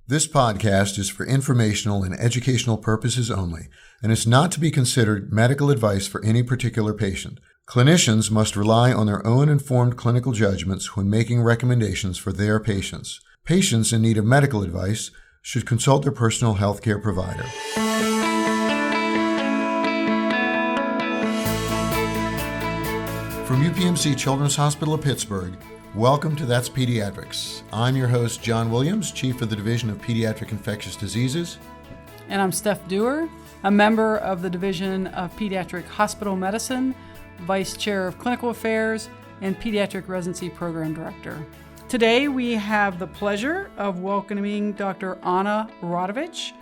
This podcast is for informational and educational purposes only, and is not to be considered medical advice for any particular patient. Clinicians must rely on their own informed clinical judgments when making recommendations for their patients. Patients in need of medical advice should consult their personal health care provider. From UPMC Children's Hospital of Pittsburgh, welcome to That's Pediatrics. I'm your host, John Williams, Chief of the Division of Pediatric Infectious Diseases. And I'm Steph Dewar, a member of the Division of Pediatric Hospital Medicine, Vice Chair of Clinical Affairs, and Pediatric Residency Program Director. Today we have the pleasure of welcoming Dr. Anna Radovich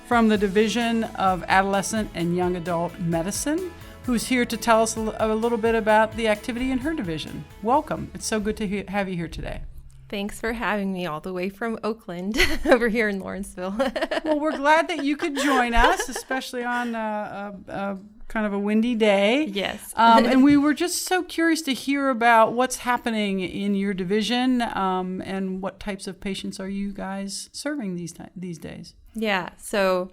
from the Division of Adolescent and Young Adult Medicine, who's here to tell us a little bit about the activity in her division. Welcome. It's so good to have you here today. Thanks for having me all the way from Oakland over here in Lawrenceville. Well, we're glad that you could join us, especially on kind of a windy day. Yes. And we were just so curious to hear about what's happening in your division and what types of patients are you guys serving these days? Yeah. So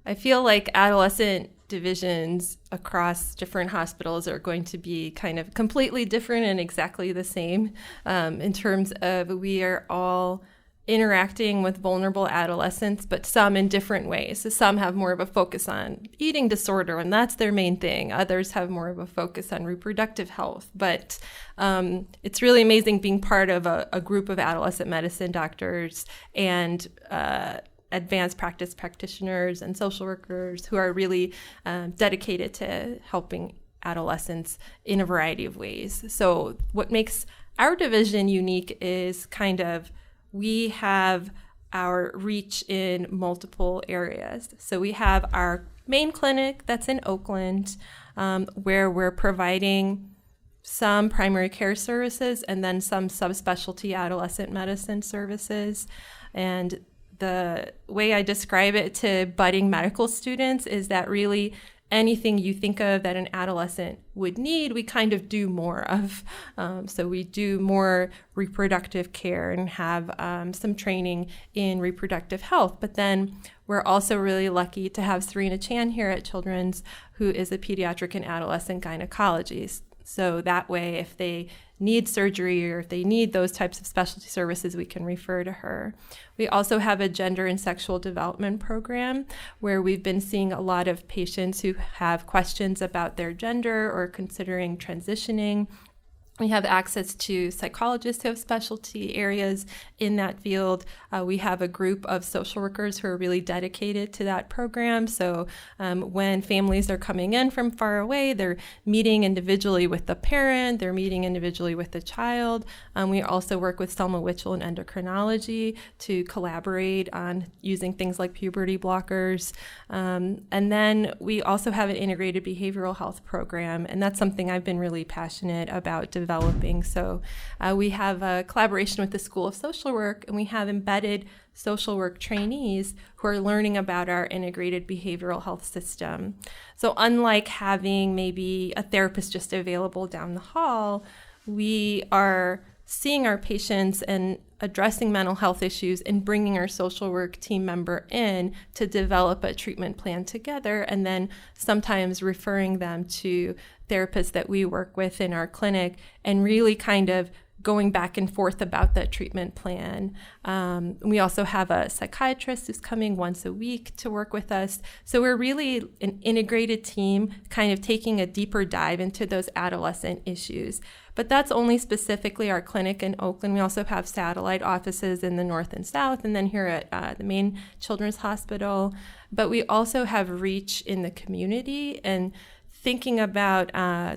I feel like adolescent divisions across different hospitals are going to be kind of completely different and exactly the same in terms of we are all interacting with vulnerable adolescents, but some in different ways. So some have more of a focus on eating disorder, and that's their main thing. Others have more of a focus on reproductive health. But it's really amazing being part of a group of adolescent medicine doctors and advanced practice practitioners and social workers who are really dedicated to helping adolescents in a variety of ways. So what makes our division unique is kind of we have our reach in multiple areas. So we have our main clinic that's in Oakland, where we're providing some primary care services and then some subspecialty adolescent medicine services. And the way I describe it to budding medical students is that really anything you think of that an adolescent would need, we kind of do more of. So we do more reproductive care and have some training in reproductive health. But then we're also really lucky to have Serena Chan here at Children's, who is a pediatric and adolescent gynecologist. So that way, if they need surgery or if they need those types of specialty services, we can refer to her. We also have a gender and sexual development program where we've been seeing a lot of patients who have questions about their gender or considering transitioning. We have access to psychologists who have specialty areas in that field. We have a group of social workers who are really dedicated to that program. So when families are coming in from far away, they're meeting individually with the parent, they're meeting individually with the child. We also work with Selma Witchell in endocrinology to collaborate on using things like puberty blockers. And then we also have an integrated behavioral health program, and that's something I've been really passionate about developing. So we have a collaboration with the School of Social Work, and we have embedded social work trainees who are learning about our integrated behavioral health system. So unlike having maybe a therapist just available down the hall, we are seeing our patients and addressing mental health issues and bringing our social work team member in to develop a treatment plan together, and then sometimes referring them to therapists that we work with in our clinic and really kind of going back and forth about that treatment plan. We also have a psychiatrist who's coming once a week to work with us. So we're really an integrated team, kind of taking a deeper dive into those adolescent issues. But that's only specifically our clinic in Oakland. We also have satellite offices in the north and south, and then here at the main Children's Hospital. But we also have reach in the community, and thinking about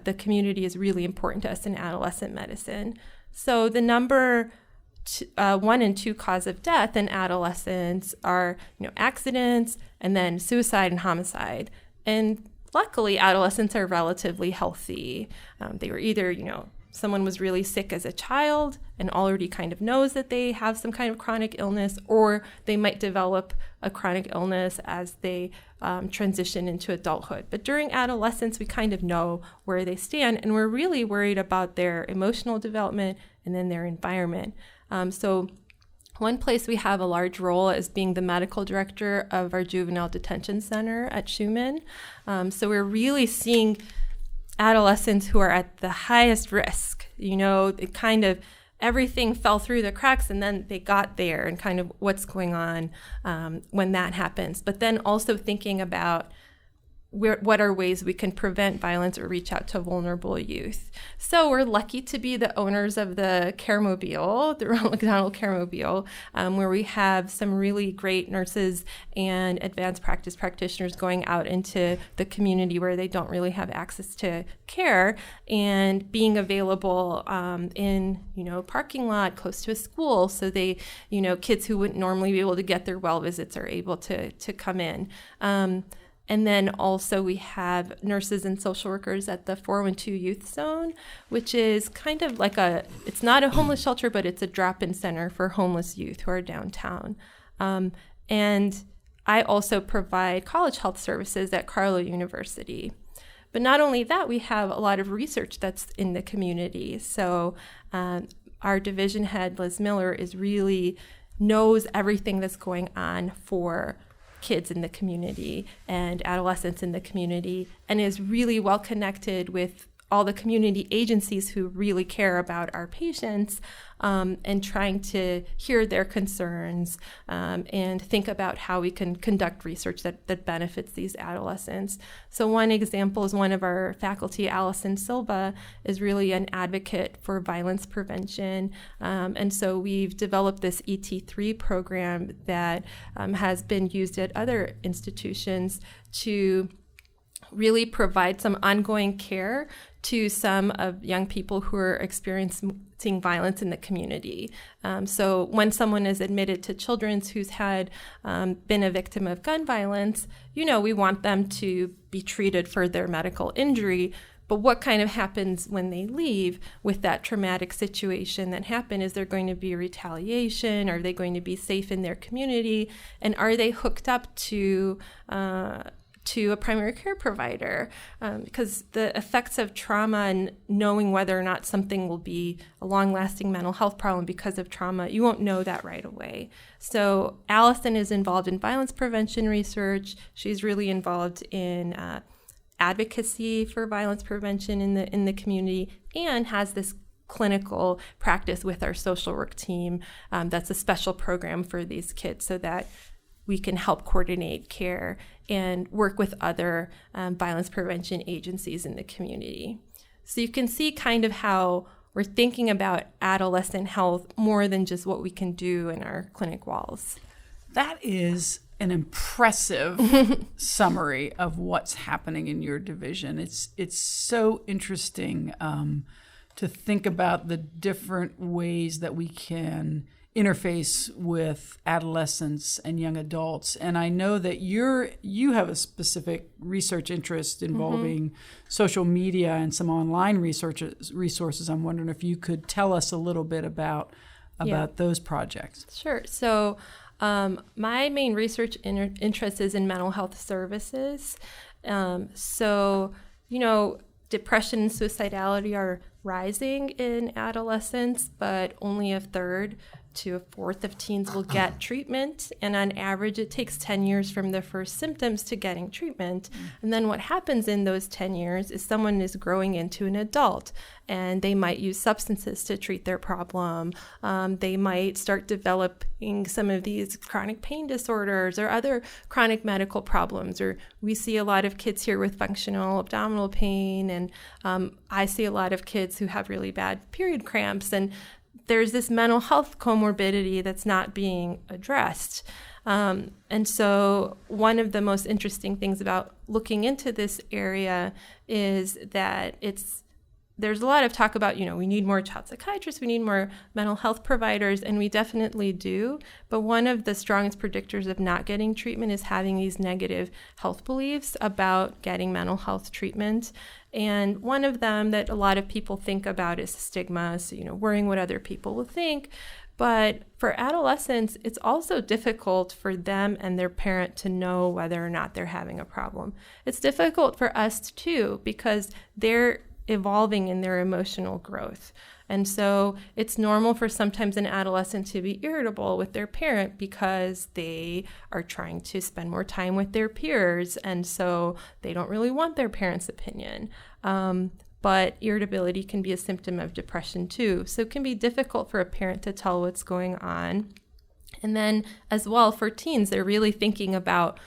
the community is really important to us in adolescent medicine. So the number 1 and 2 cause of death in adolescents are, accidents and then suicide and homicide. And luckily, adolescents are relatively healthy. They were either, someone was really sick as a child and already kind of knows that they have some kind of chronic illness, or they might develop a chronic illness as they transition into adulthood. But during adolescence, we kind of know where they stand, and we're really worried about their emotional development and then their environment. So One place we have a large role is being the medical director of our juvenile detention center at Schumann. So we're really seeing adolescents who are at the highest risk. It kind of everything fell through the cracks and then they got there, and kind of what's going on when that happens. But then also thinking about what are ways we can prevent violence or reach out to vulnerable youth. So we're lucky to be the owners of the Caremobile, the Ronald McDonald Caremobile, where we have some really great nurses and advanced practice practitioners going out into the community where they don't really have access to care, and being available in parking lot close to a school, so they kids who wouldn't normally be able to get their well visits are able to come in. And then also we have nurses and social workers at the 412 Youth Zone, which is kind of like it's not a homeless shelter, but it's a drop-in center for homeless youth who are downtown. And I also provide college health services at Carlow University. But not only that, we have a lot of research that's in the community. So our division head, Liz Miller, knows everything that's going on for kids in the community and adolescents in the community, and is really well connected with all the community agencies who really care about our patients, and trying to hear their concerns and think about how we can conduct research that benefits these adolescents. So one example is one of our faculty, Allison Silva, is really an advocate for violence prevention. And so we've developed this ET3 program that has been used at other institutions to really provide some ongoing care to some of young people who are experiencing violence in the community. So when someone is admitted to Children's who's had been a victim of gun violence, we want them to be treated for their medical injury. But what kind of happens when they leave with that traumatic situation that happened? Is there going to be retaliation? Are they going to be safe in their community? And are they hooked up to a primary care provider, because the effects of trauma and knowing whether or not something will be a long-lasting mental health problem because of trauma, you won't know that right away. So Allison is involved in violence prevention research. She's really involved in advocacy for violence prevention in the community, and has this clinical practice with our social work team. That's a special program for these kids so that we can help coordinate care and work with other violence prevention agencies in the community. So you can see kind of how we're thinking about adolescent health more than just what we can do in our clinic walls. That is an impressive summary of what's happening in your division. It's so interesting to think about the different ways that we can interface with adolescents and young adults. And I know that you have a specific research interest involving social media and some online resources. I'm wondering if you could tell us a little bit about those projects. Sure. So my main research interest is in mental health services. Depression and suicidality are rising in adolescents, but only a third to a fourth of teens will get treatment. And on average, it takes 10 years from their first symptoms to getting treatment. And then what happens in those 10 years is someone is growing into an adult, and they might use substances to treat their problem. They might start developing some of these chronic pain disorders or other chronic medical problems. Or we see a lot of kids here with functional abdominal pain, and I see a lot of kids who have really bad period cramps. And there's this mental health comorbidity that's not being addressed. And so one of the most interesting things about looking into this area is that there's a lot of talk about, we need more child psychiatrists, we need more mental health providers, and we definitely do. But one of the strongest predictors of not getting treatment is having these negative health beliefs about getting mental health treatment. And one of them that a lot of people think about is stigma, so, worrying what other people will think. But for adolescents, it's also difficult for them and their parent to know whether or not they're having a problem. It's difficult for us too, because they're evolving in their emotional growth. And so it's normal for sometimes an adolescent to be irritable with their parent because they are trying to spend more time with their peers. And so they don't really want their parents' opinion. But irritability can be a symptom of depression too. So it can be difficult for a parent to tell what's going on. And then as well for teens, they're really thinking about,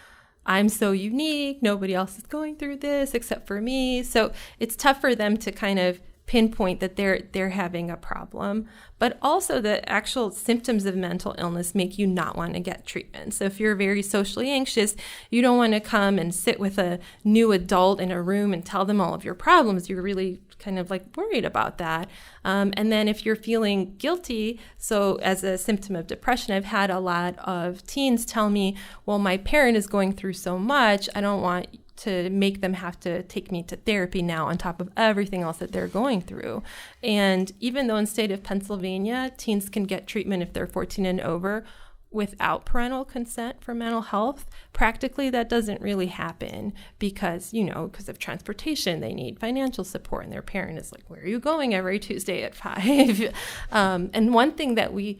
I'm so unique, nobody else is going through this except for me. So it's tough for them to kind of pinpoint that they're having a problem, but also the actual symptoms of mental illness make you not want to get treatment. So if you're very socially anxious, you don't want to come and sit with a new adult in a room and tell them all of your problems. You're really kind of like worried about that. And then if you're feeling guilty, so as a symptom of depression, I've had a lot of teens tell me, well, my parent is going through so much, I don't want to make them have to take me to therapy now on top of everything else that they're going through. And even though in the state of Pennsylvania, teens can get treatment if they're 14 and over without parental consent for mental health, practically that doesn't really happen because of transportation, they need financial support, and their parent is like, where are you going every Tuesday at 5? And one thing that we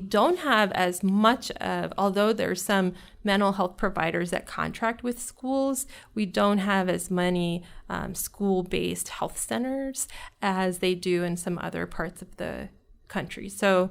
don't have as much of, although there's some mental health providers that contract with schools, we don't have as many school-based health centers as they do in some other parts of the country. So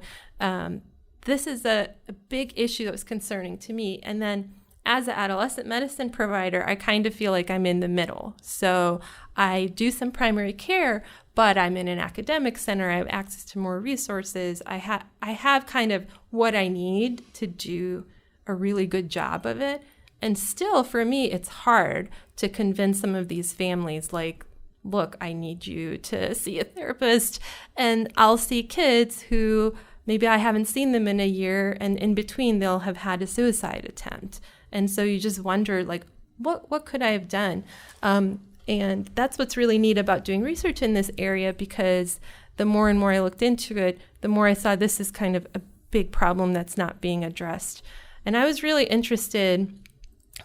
this is a big issue that was concerning to me. And then as an adolescent medicine provider, I kind of feel like I'm in the middle. So I do some primary care, but I'm in an academic center. I have access to more resources. I have kind of what I need to do a really good job of it. And still, for me, it's hard to convince some of these families, like, look, I need you to see a therapist. And I'll see kids who maybe I haven't seen them in a year, and in between they'll have had a suicide attempt. And so you just wonder, like, what could I have done? And that's what's really neat about doing research in this area, because the more and more I looked into it, the more I saw this is kind of a big problem that's not being addressed. And I was really interested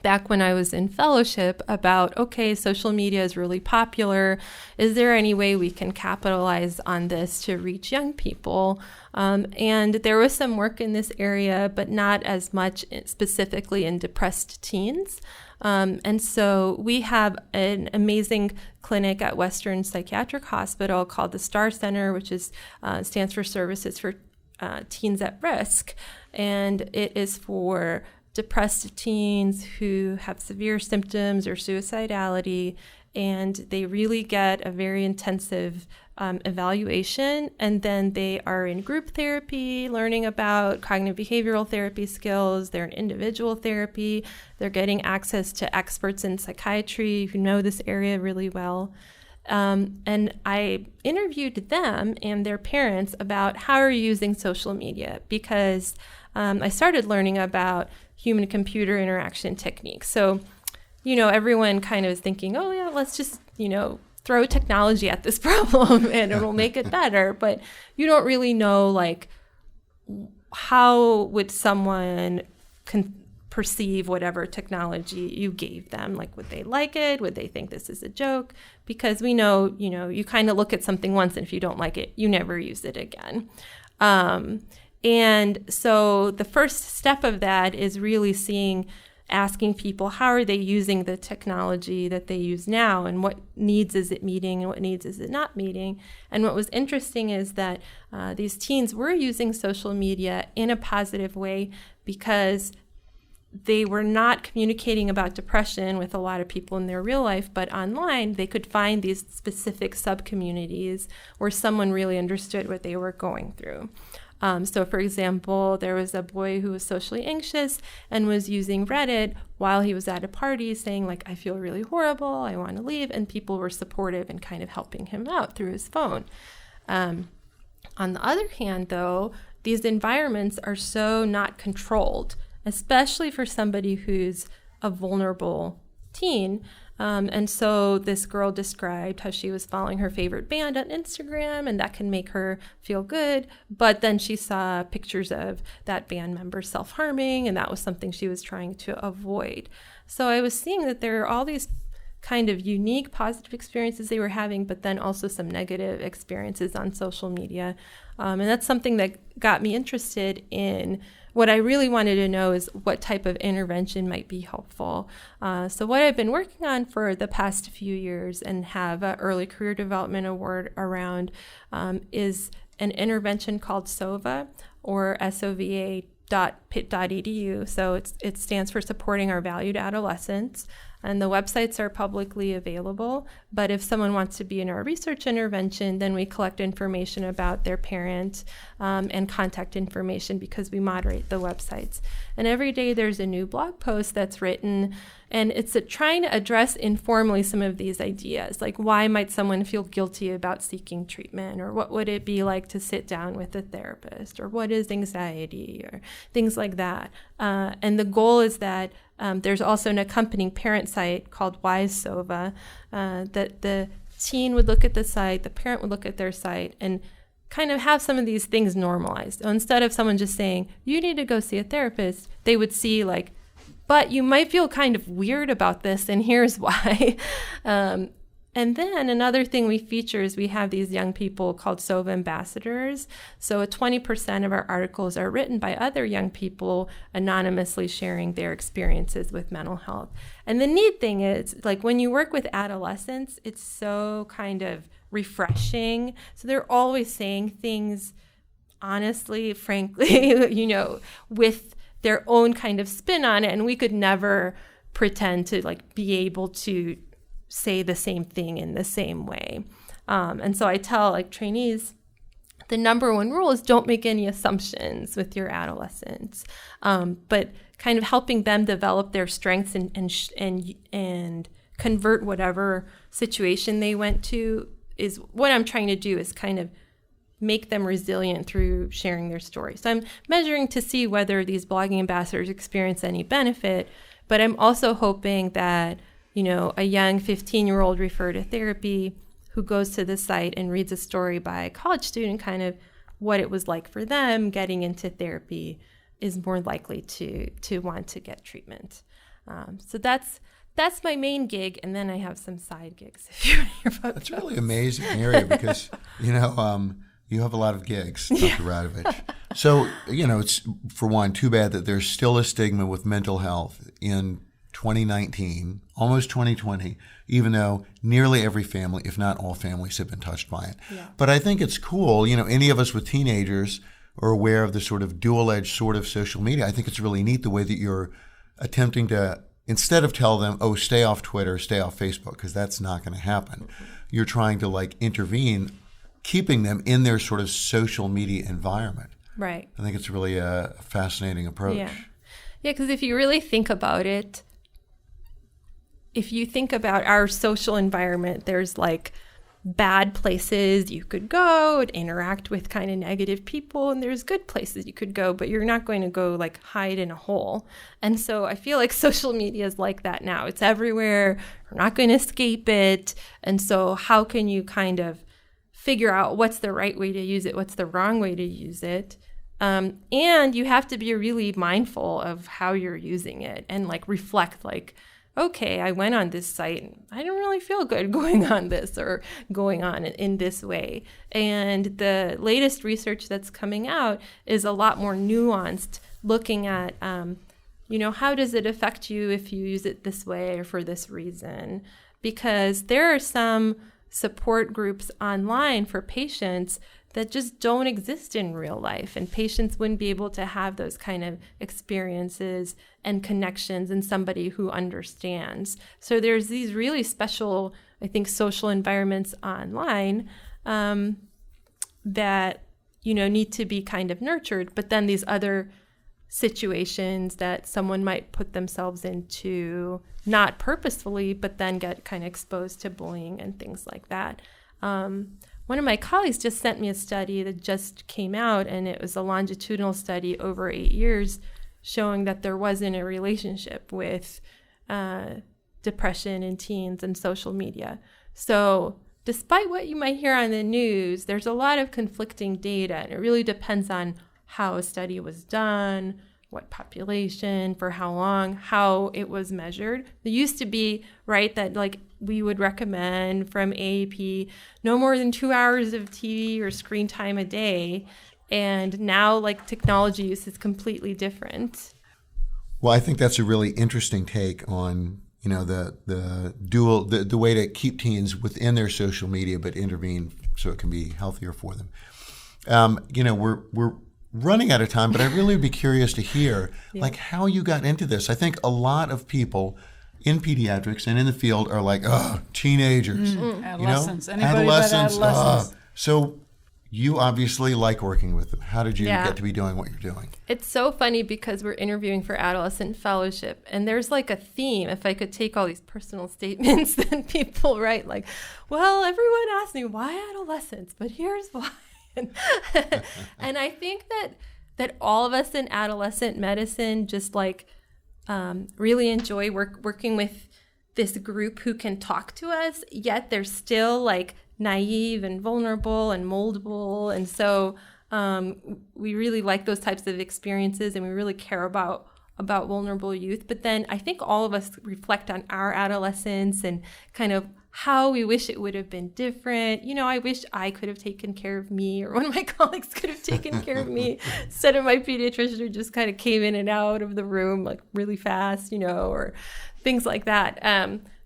back when I was in fellowship about, okay, social media is really popular. Is there any way we can capitalize on this to reach young people? And there was some work in this area, but not as much specifically in depressed teens. And so we have an amazing clinic at Western Psychiatric Hospital called the STAR Center, which is stands for Services for Teens at Risk. And it is for depressed teens who have severe symptoms or suicidality, and they really get a very intensive evaluation, and then they are in group therapy, learning about cognitive behavioral therapy skills. They're in individual therapy. They're getting access to experts in psychiatry who know this area really well. And I interviewed them and their parents about how are you using social media, because I started learning about human-computer interaction techniques. So, everyone kind of is thinking, oh yeah, let's just, throw technology at this problem and it'll make it better. But you don't really know, like, how would someone perceive whatever technology you gave them? Like, would they like it? Would they think this is a joke? Because we know, you kind of look at something once, and if you don't like it, you never use it again. And so the first step of that is really asking people, how are they using the technology that they use now, and what needs is it meeting and what needs is it not meeting? And what was interesting is that these teens were using social media in a positive way, because they were not communicating about depression with a lot of people in their real life, but online they could find these specific sub-communities where someone really understood what they were going through. So, for example, there was a boy who was socially anxious and was using Reddit while he was at a party, saying, like, I feel really horrible, I want to leave, and people were supportive and kind of helping him out through his phone. On the other hand, though, these environments are so not controlled, especially for somebody who's a vulnerable teen. And so this girl described how she was following her favorite band on Instagram, and that can make her feel good. But then she saw pictures of that band member self-harming, and that was something she was trying to avoid. So I was seeing that there are all these kind of unique positive experiences they were having, but then also some negative experiences on social media. And that's something that got me interested in what I really wanted to know is what type of intervention might be helpful. So what I've been working on for the past few years and have an early career development award around is an intervention called SOVA, or SOVA.pitt.edu. So it stands for Supporting Our Valued Adolescents. And the websites are publicly available. But if someone wants to be in our research intervention, then we collect information about their parent and contact information because we moderate the websites. And every day there's a new blog post that's written, and it's trying to address informally some of these ideas, like why might someone feel guilty about seeking treatment, or what would it be like to sit down with a therapist, or what is anxiety, or things like that. And the goal is that there's also an accompanying parent site called Wise SOVA that the teen would look at the site, the parent would look at their site, and kind of have some of these things normalized. So instead of someone just saying, you need to go see a therapist, they would see like, but you might feel kind of weird about this, and here's why. And then another thing we feature is we have these young people called SOVA ambassadors. So 20% of our articles are written by other young people anonymously sharing their experiences with mental health. And the neat thing is, like, when you work with adolescents, it's so kind of refreshing. So they're always saying things honestly, frankly, with their own kind of spin on it. And we could never pretend to like be able to say the same thing in the same way. And so I tell like trainees, the number one rule is don't make any assumptions with your adolescents, but kind of helping them develop their strengths and convert whatever situation they went to is what I'm trying to do, is kind of make them resilient through sharing their story. So I'm measuring to see whether these blogging ambassadors experience any benefit, but I'm also hoping that a young 15-year-old referred to therapy who goes to the site and reads a story by a college student, kind of what it was like for them getting into therapy, is more likely to want to get treatment. So that's my main gig, and then I have some side gigs if you want to hear about That's those. really amazing area because, you have a lot of gigs, Dr. Radovich. So, it's, for one, too bad that there's still a stigma with mental health in 2019, almost 2020, even though nearly every family, if not all families, have been touched by it. Yeah. But I think it's cool. Any of us with teenagers are aware of the sort of dual-edged sword of social media. I think it's really neat the way that you're attempting to, instead of tell them, oh, stay off Twitter, stay off Facebook, because that's not going to happen. You're trying to intervene, keeping them in their sort of social media environment. Right. I think it's really a fascinating approach. Yeah, because if you really think about it, if you think about our social environment, there's like bad places you could go and interact with kind of negative people, and there's good places you could go, but you're not going to go like hide in a hole. And so I feel like social media is like that now. It's everywhere. You're not going to escape it. And so how can you kind of figure out what's the right way to use it, what's the wrong way to use it? And you have to be really mindful of how you're using it and like reflect, like, okay, I went on this site and I don't really feel good going on this or going on in this way. And the latest research that's coming out is a lot more nuanced, looking at, how does it affect you if you use it this way or for this reason? Because there are some support groups online for patients that just don't exist in real life, and patients wouldn't be able to have those kind of experiences and connections in somebody who understands. So there's these really special, I think, social environments online that need to be kind of nurtured, but then these other situations that someone might put themselves into, not purposefully, but then get kind of exposed to bullying and things like that. One of my colleagues just sent me a study that just came out, and it was a longitudinal study over 8 years showing that there wasn't a relationship with depression in teens and social media. So despite what you might hear on the news, there's a lot of conflicting data, and it really depends on how a study was done, what population, for how long, how it was measured. It used to be, right, that like we would recommend from AAP no more than 2 hours of TV or screen time a day. And now like technology use is completely different. Well, I think that's a really interesting take on, you know, the way to keep teens within their social media, but intervene so it can be healthier for them. You know, we're running out of time, but I really would be curious to hear like how you got into this. I think a lot of people in pediatrics and in the field are like, oh, teenagers, Adolescents. you know, Anybody but adolescents. adolescents. So you obviously like working with them. How did you Yeah. get to be doing what you're doing? It's so funny because we're interviewing for Adolescent Fellowship, and there's like a theme. If I could take all these personal statements that people write, like, well, everyone asks me why adolescents, but here's why. And I think that all of us in adolescent medicine just like really enjoy working with this group who can talk to us, yet they're still like naive and vulnerable and moldable. And so we really like those types of experiences, and we really care about vulnerable youth. But then I think all of us reflect on our adolescence and kind of how we wish it would have been different. You know, I wish I could have taken care of me, or one of my colleagues could have taken care of me instead of my pediatrician who just kind of came in and out of the room like really fast, you know, or things like that.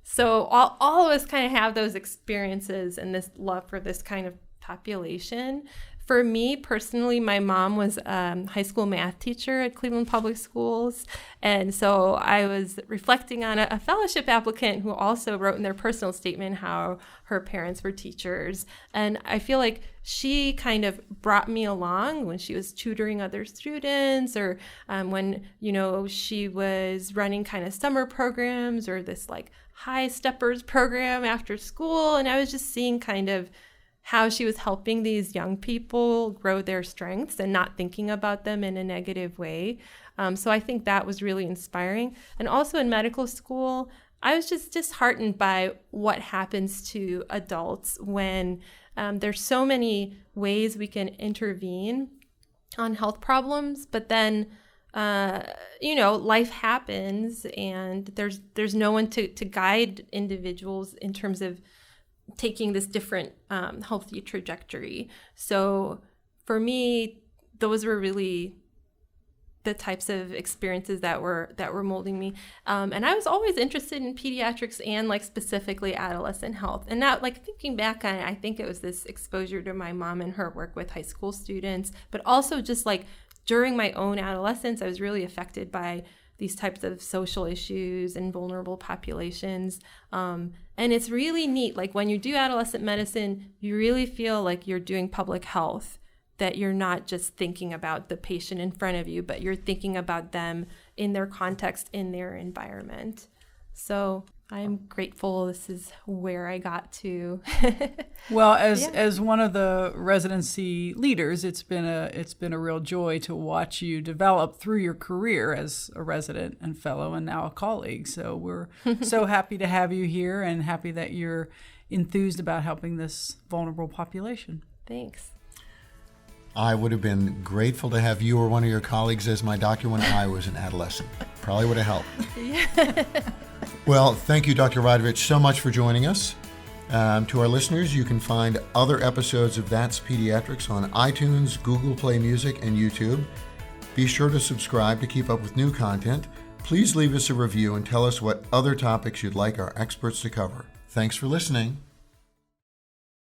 So all of us kind of have those experiences and this love for this kind of population. For me personally, my mom was a high school math teacher at Cleveland Public Schools. And so I was reflecting on a fellowship applicant who also wrote in their personal statement how her parents were teachers. And I feel like she kind of brought me along when she was tutoring other students, or when, you know, she was running kind of summer programs or this like high steppers program after school. And I was just seeing kind of how she was helping these young people grow their strengths and not thinking about them in a negative way. So I think that was really inspiring. And also in medical school, I was just disheartened by what happens to adults when there's so many ways we can intervene on health problems, but then you know, life happens and there's no one to guide individuals in terms of taking this different healthy trajectory. So for me, those were really the types of experiences that were molding me. And I was always interested in pediatrics and like specifically adolescent health. And now like thinking back on it, I think it was this exposure to my mom and her work with high school students, but also just like during my own adolescence, I was really affected by these types of social issues and vulnerable populations. And it's really neat. Like when you do adolescent medicine, you really feel like you're doing public health, that you're not just thinking about the patient in front of you, but you're thinking about them in their context, in their environment. So I'm grateful this is where I got to. Well, as one of the residency leaders, it's been a real joy to watch you develop through your career as a resident and fellow and now a colleague. So we're so happy to have you here and happy that you're enthused about helping this vulnerable population. Thanks. I would have been grateful to have you or one of your colleagues as my doctor when I was an adolescent. Probably would have helped. Yeah. Well, thank you, Dr. Radovich, so much for joining us. To our listeners, you can find other episodes of That's Pediatrics on iTunes, Google Play Music, and YouTube. Be sure to subscribe to keep up with new content. Please leave us a review and tell us what other topics you'd like our experts to cover. Thanks for listening.